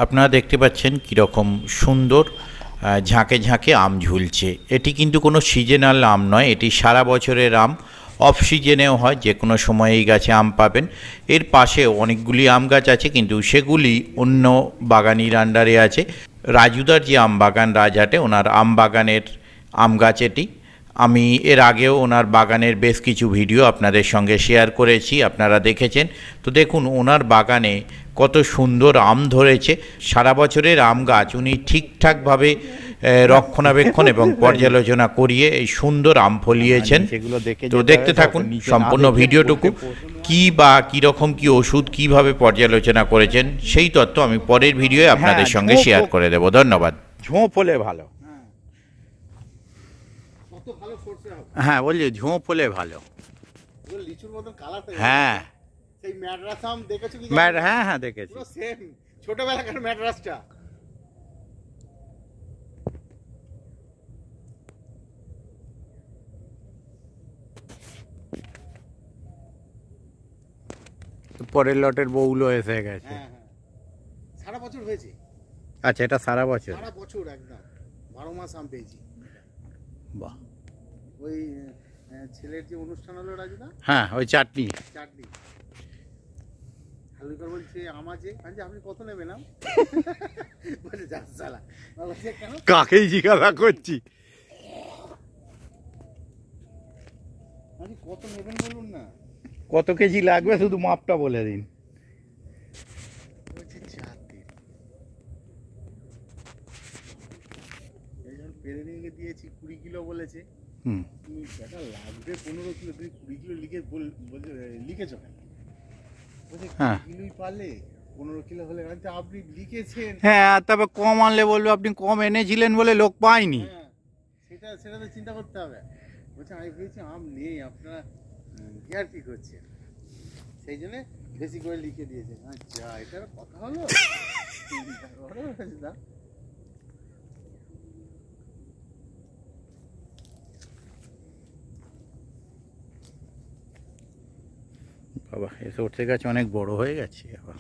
আপনারা দেখতে পাচ্ছেন কীরকম সুন্দর ঝাঁকে ঝাঁকে আম ঝুলছে। এটি কিন্তু কোনো সিজনাল আম নয়, এটি সারা বছরের আম। অফ সিজনেও হয়, যে কোনো সময় এই গাছে আম পাবেন। এর পাশে অনেকগুলি আম গাছ আছে, কিন্তু সেগুলি অন্য বাগানির আন্ডারে আছে। রাজুদার যে আম বাগান রাজহাটে, ওনার আম বাগানের আম গাছ এটি। আমি এর আগেও ওনার বাগানের বেশ কিছু ভিডিও আপনাদের সঙ্গে শেয়ার করেছি, আপনারা দেখেছেন। তো দেখুন ওনার বাগানে কত সুন্দর আম ধরেছে। সারা বছরের আম গাছ উনি ঠিকঠাকভাবে রক্ষণাবেক্ষণ এবং পর্যালোচনা করিয়ে এই সুন্দর আম ফলিয়েছেন। তো দেখতে থাকুন সম্পূর্ণ ভিডিওটুকু। কি বা কীরকম কি ওষুধ কিভাবে পর্যালোচনা করেছেন সেই তথ্য আমি পরের ভিডিওয়ে আপনাদের সঙ্গে শেয়ার করে দেব। ধন্যবাদ। ঝোঁপ হলে ভালো। হ্যাঁ বলছি ঝোঁপ হলে ভালো। লিচুর মতন কালার। হ্যাঁ সেই ম্যাড্রাস আম দেখেছো কি? হ্যাঁ হ্যাঁ দেখেছি। পুরো সেম ছোটবেলাকার ম্যাড্রাসটা। পরের লটের বউগুলো এসে গেছে। হ্যাঁ হ্যাঁ, সারা বছর হয়েছে। আচ্ছা এটা সারা বছর? সারা বছর একদম 12 মাস আম পেয়েছি। বাহ। ওই ছেলের যে অনুষ্ঠান হলো রাজুদা, হ্যাঁ ওই চাটনি হালুইকার বলছে আম আছে, আপনি কত নেবেন আম? বলছে যা সালা। বলছে কেন? কাকেই জিজ্ঞাসা করছি। আমি কত নেবেন বলুন না। কত কেজি লাগবে শুধু মাপটা বলে দিন। বলছে 4 দিন। এই যখন পেরে নিয়ে দিয়েছি 20 কিলো বলেছে। তুমি টাকা লাগবে 15 কিলো, তুমি 20 কিলো লিখেছো কেন? বলছে কিলোই পারলে 15 কিলো হলে আপনি লিখেছেন। হ্যাঁ তবে কম আনলে বলবে আপনি কম এনেছিলেন বলে লোক পায়নি। হ্যাঁ সেটা তো চিন্তা করতে হবে। বলছে আমি ভেবেছি আম নেই, আপনারা কেয়ার কি করছেন, সেই জন্য বেশি করে লিখে দিয়েছেন। আচ্ছা এটার কথা হলো। বাবা এ সরষে গাছ অনেক বড় হয়ে গেছে আবার।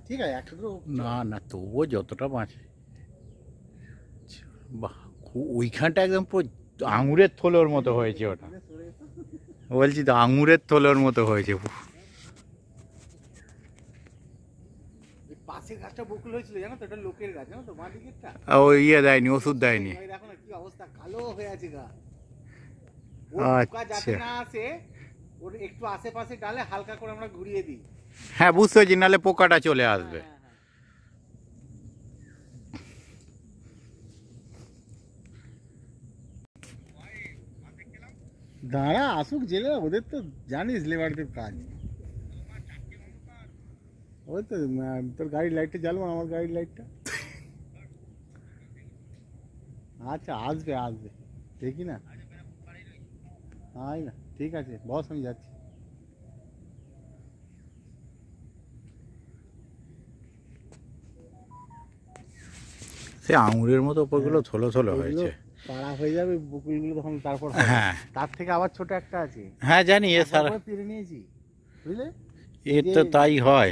ঠিক আছে একটা তো না না তবুও যতটা বাঁচে। বাহ ওইখানটা একদম পুরো আঙুরের থোলোর মতো হয়েছে ওটা। বলছি তো আঙুরের থোলোর মতো হয়েছে। পাশে গাছটা বকুল হয়েছিল জানো তো, এটা লোকের গাছ জানো তো, বাঁ দিকেরটা। ওই ইয়ে দেয়নি, ওষুধ দেয়নি। দেখো না কি অবস্থা, কালো হয়ে আছে গা। আচ্ছা না আসে ওর একটু আশেপাশে ডালে হালকা করে আমরা ঘুরিয়ে দিই। হ্যাঁ বুঝতে পারছি, নাহলে পোকাটা চলে আসবে। দাঁড়া আসুক জেলে, ওদের তো জানিস লেবারদের কাজ। ওই তো তোর গাড়ির লাইটটা জ্বালবো, আমার গাড়ির লাইটটা। আচ্ছা আসবে দেখি না, আয় না, ঠিক আছে বস আমি যাচ্ছি। সে আঙুরের মতো ওপরগুলো থলো থলো হয়েছে। পাড়া হয়ে যাবে বকুলগুলো তখন, তারপর হ্যাঁ তার থেকে আবার ছোট একটা আছে। হ্যাঁ জানি এ সারা পেরে নিয়েছি বুঝলে, এর তো তাই হয়।